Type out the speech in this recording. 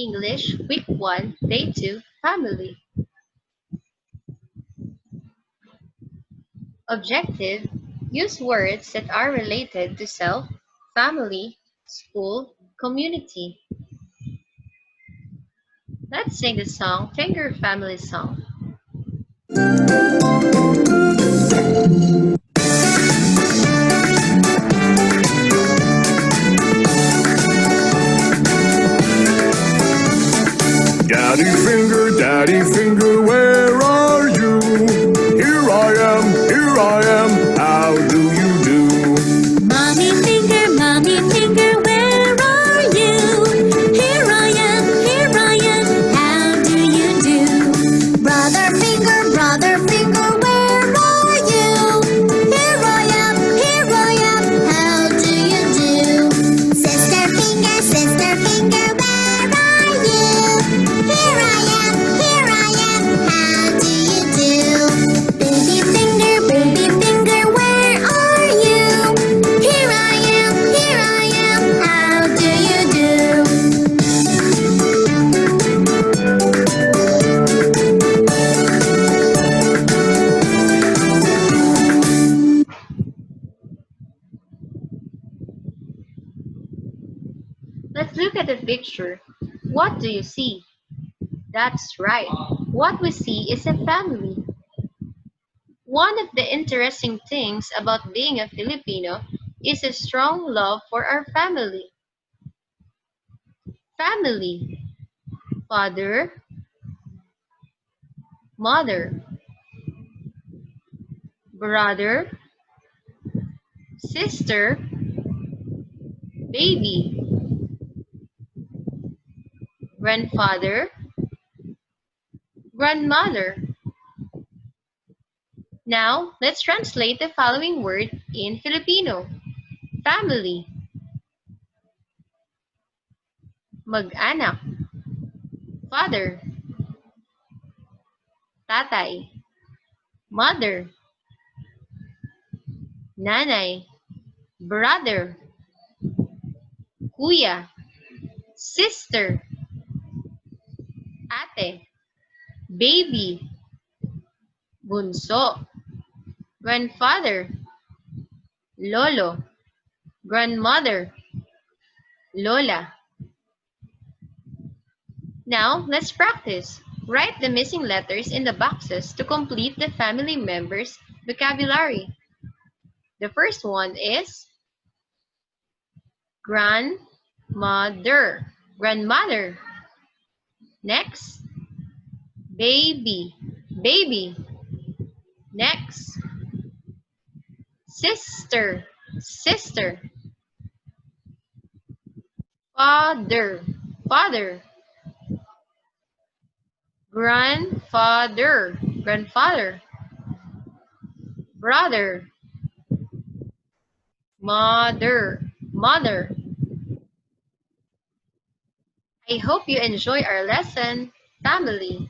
English, Week 1, Day 2, Family. Objective: use words that are related to self, family, school, community. Let's sing the song Finger Family Song. Daddy finger, where are you? Here I am, how do you do? Mommy finger, where are you? Here I am, how do you do? Brother finger, where are you? Here I am, how do you do? Sister finger, where are you? Here I am, how do you do? Baby finger, where are you? Here I am, how do you do? Let's look at the picture. What do you see? That's right. What we see is a family. One of the interesting things about being a Filipino is a strong love for our family. Family: father, mother, brother, sister, baby, grandfather, grandmother. Now, let's translate the following word in Filipino. Family: mag-anak, father, tatay, mother, nanay, brother, kuya, sister, ate, baby, bunso, grandfather, lolo, grandmother, lola. Now, let's practice. Write the missing letters in the boxes to complete the family members' vocabulary. The first one is grandmother. Grandmother. Next, baby. Baby. Next, sister. Sister. Father. Father. Grandfather. Grandfather. Brother. Mother. Mother. I hope you enjoy our lesson, family.